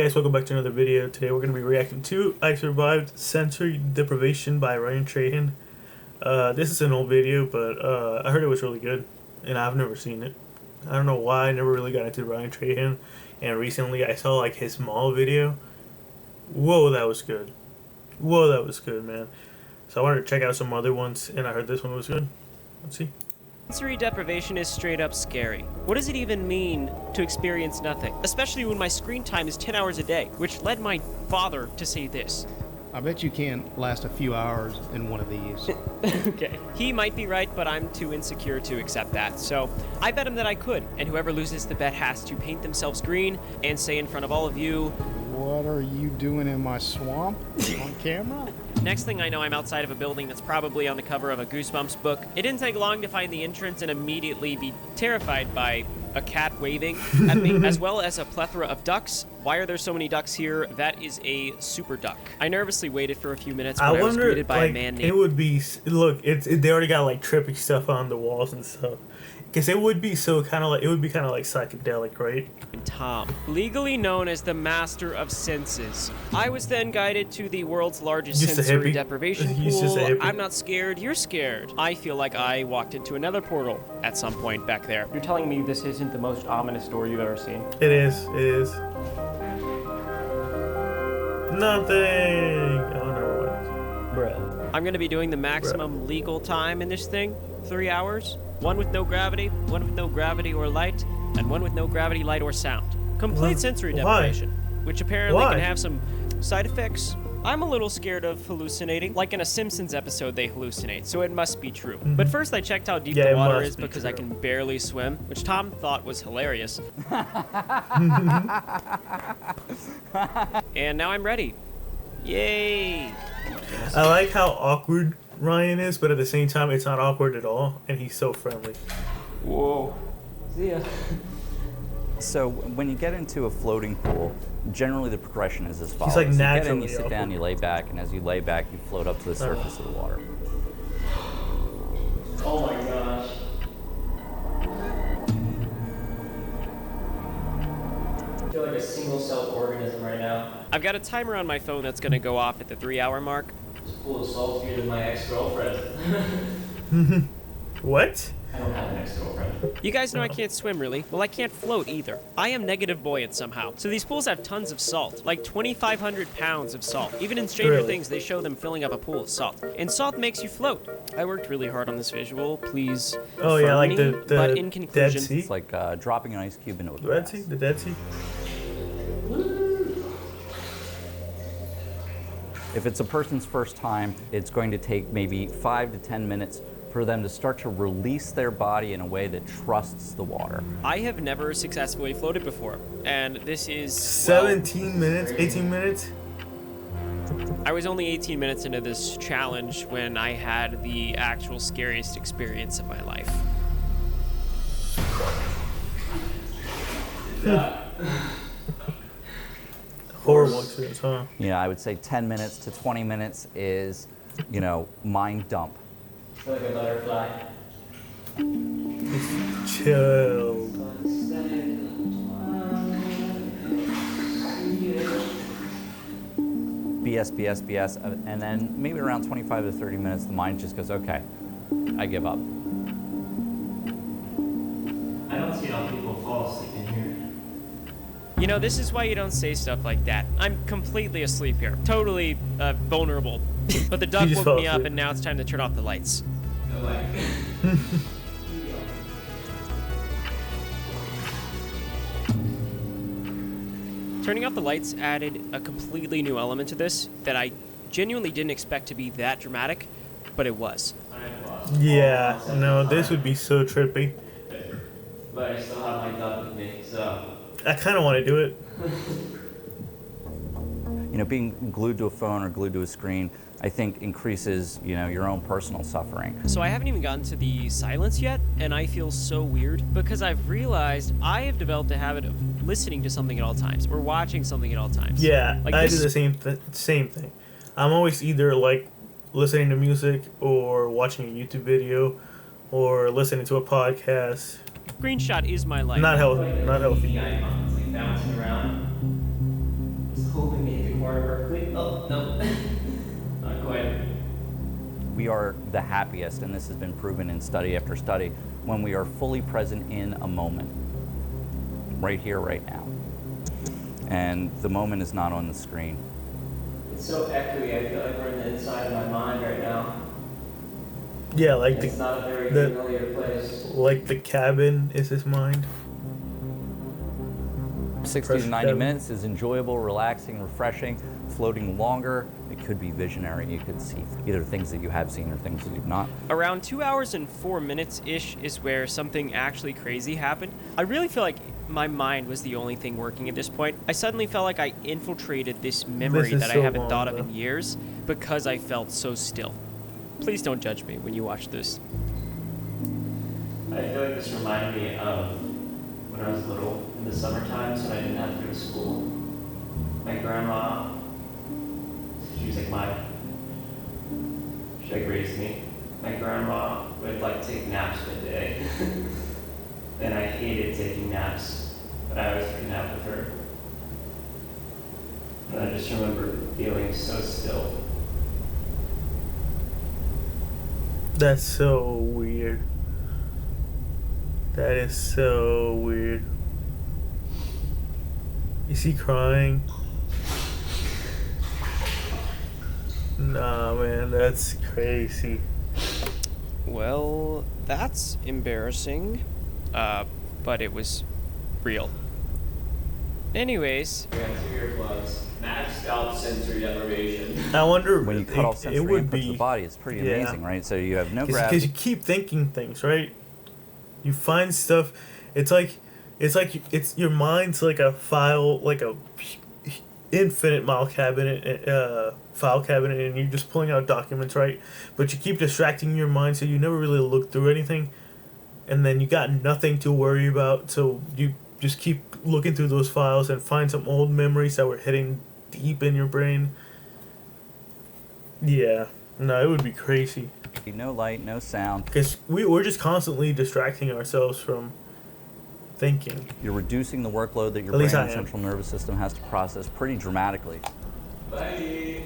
guys, welcome back to another video. Today we're going to be reacting to I Survived Sensory Deprivation by Ryan Trahan. This is an old video, but I heard it was really good, and I've never seen it. I don't know why I never really got into Ryan Trahan, and recently I saw like his mall video. Whoa, that was good. Whoa, that was good, man. So I wanted to check out some other ones, and I heard this one was good. Let's see. Sensory deprivation is straight up scary. What does it even mean to experience nothing? Especially when my screen time is 10 hours a day, which led my father to say this. I bet you can't last a few hours in one of these. Okay. He might be right, but I'm too insecure to accept that. So I bet him that I could, and whoever loses the bet has to paint themselves green and say in front of all of you, What are you doing in my swamp on camera? Next thing I know, I'm outside of a building that's probably on the cover of a Goosebumps book. It didn't take long to find the entrance and immediately be terrified by a cat waving at me, as well as a plethora of ducks. Why are there so many ducks here? That is a super duck. I nervously waited for a few minutes when I was greeted by a man named... It would be... Look, they already got like trippy stuff on the walls and stuff. Because it would be so kind of like... It would be kind of like psychedelic, right? Tom, legally known as the Master of Senses. I was then guided to the world's largest sensory deprivation pool. I'm not scared, you're scared. I feel like I walked into another portal at some point back there. You're telling me this isn't the most ominous story you've ever seen? It is. It is. Nothing. Oh, never mind. Bruh. I'm gonna be doing the maximum legal time in this thing. 3 hours. One with no gravity, one with no gravity or light, and one with no gravity, light, or sound. Complete sensory deprivation, which apparently can have some side effects. I'm a little scared of hallucinating. Like in a Simpsons episode, they hallucinate, so it must be true. But first I checked how deep the water is because I can barely swim, which Tom thought was hilarious. And now I'm ready. Yay! I like how awkward Ryan is, but at the same time, it's not awkward at all, and he's so friendly. Whoa. See ya. So when you get into a floating pool, generally the progression is as follows. He's like naturally you get in, you sit down, you lay back, and as you lay back, you float up to the surface of the water. Oh my gosh. I feel like a single-celled organism right now. I've got a timer on my phone that's gonna go off at the 3-hour mark. This pool is saltier than my ex-girlfriend. What? I don't have an ex-girlfriend. You guys know I can't swim, really. Well, I can't float either. I am negative buoyant somehow. So these pools have tons of salt, like 2,500 pounds of salt. Even in Stranger Things, they show them filling up a pool of salt. And salt makes you float. I worked really hard on this visual. Please. Oh yeah, like the but in conclusion, Dead Sea. It's like dropping an ice cube into a Dead Sea? The Dead Sea? If it's a person's first time, it's going to take maybe 5 to 10 minutes for them to start to release their body in a way that trusts the water. I have never successfully floated before, and this is 17 minutes, 18 minutes. I was only 18 minutes into this challenge when I had the actual scariest experience of my life. Horrible experience, huh? Yeah, I would say 10 minutes to 20 minutes is, you know, mind dump. I feel like a butterfly. Chill. BS, and then maybe around 25 to 30 minutes, the mind just goes, okay, I give up. I don't see how people fall asleep in here. You know, this is why you don't say stuff like that. I'm completely asleep here. Totally vulnerable. But the duck woke me up, and now it's time to turn off the lights. No way. Turning off the lights added a completely new element to this that I genuinely didn't expect to be that dramatic, but it was. Yeah, no, this would be so trippy. But I still have my duck with me, so... I kind of want to do it. You know, being glued to a phone or glued to a screen, I think increases, you know, your own personal suffering. So I haven't even gotten to the silence yet, and I feel so weird because I've realized I have developed a habit of listening to something at all times or watching something at all times. Yeah, like I do the same thing. I'm always either like listening to music or watching a YouTube video or listening to a podcast. Screenshot is my life. Not healthy. Not healthy. Bouncing around. Oh, no. Not quite. We are the happiest, and this has been proven in study after study, when we are fully present in a moment. Right here, right now. And the moment is not on the screen. It's so echoey. I feel like we're in the inside of my mind right now. Yeah, like it's not a very familiar place. Like the cabin is his mind. 60 to 90 minutes is enjoyable, relaxing, refreshing. Floating longer, it could be visionary. You could see either things that you have seen or things that you've not. Around 2 hours and 4 minutes-ish is where something actually crazy happened. I really feel like my mind was the only thing working at this point. I suddenly felt like I infiltrated this memory that I haven't thought of in years because I felt so still. Please don't judge me when you watch this. I feel like this reminded me of when I was little, in the summer times when I didn't have to go to school. My grandma, she was like she like raised me. My grandma would like take naps midday. And I hated taking naps, but I always took a nap with her. And I just remember feeling so still. That's so weird. That is so weird. Is he crying? Nah, man, that's crazy. Well, that's embarrassing. But it was real. Anyways. Maxed out sensory deprivation. I wonder when you cut off sensory input to the body, it's pretty amazing, right? So you have no gravity. Because you keep thinking things, right? You find stuff. It's like your mind's like a file, like a infinite file cabinet, and you're just pulling out documents, right? But you keep distracting your mind, so you never really look through anything, and then you got nothing to worry about. So you just keep looking through those files and find some old memories that were hitting deep in your brain. Yeah, no, it would be crazy. No light, no sound. Because we're just constantly distracting ourselves from thinking. You're reducing the workload that your brain and central nervous system has to process pretty dramatically. Bye.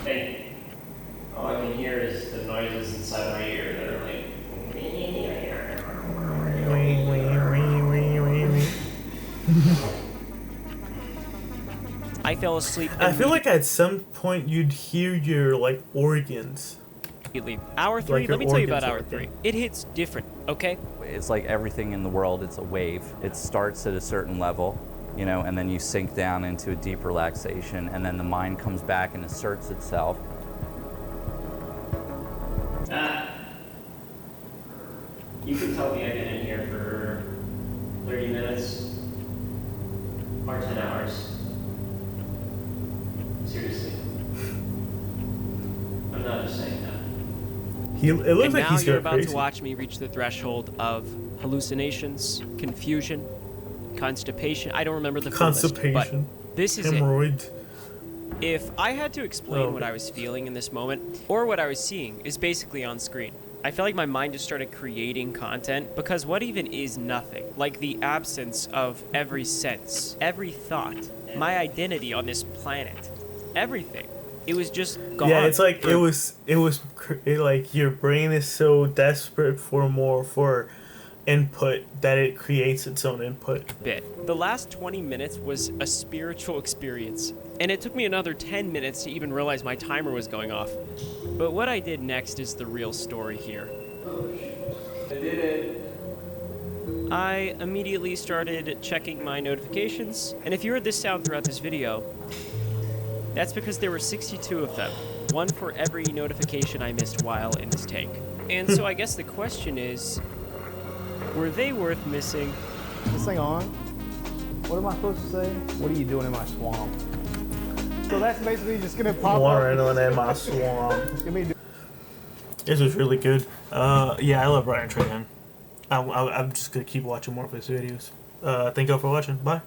Hey, all I can hear is the noises inside my ear that are like. I fell asleep. I feel like at some point you'd hear your like organs. Hour 3, like let me tell you about hour 3. It hits different, okay? It's like everything in the world, it's a wave. It starts at a certain level, you know, and then you sink down into a deep relaxation, and then the mind comes back and asserts itself. You can tell me I've been in here for 30 minutes or 10 hours. Seriously. I'm not just saying that. It looks like he's you're about to watch me reach the threshold of hallucinations, confusion, constipation. I don't remember the full list, but this is hemorrhoids. If I had to explain what I was feeling in this moment, or what I was seeing, is basically on screen. I felt like my mind just started creating content, because what even is nothing? Like the absence of every sense, every thought, my identity on this planet, everything. It was just gone. Yeah, it's like it was like your brain is so desperate for input that it creates its own input. The last 20 minutes was a spiritual experience, and it took me another 10 minutes to even realize my timer was going off. But what I did next is the real story here. I did it. I immediately started checking my notifications, and if you heard this sound throughout this video, that's because there were 62 of them, one for every notification I missed while in this tank. And so I guess the question is, were they worth missing? This thing on? What am I supposed to say? What are you doing in my swamp? So that's basically just gonna pop Water in my swamp. This was really good. Yeah, I love Ryan Trahan. I'm just gonna keep watching more of his videos. Thank y'all for watching. Bye.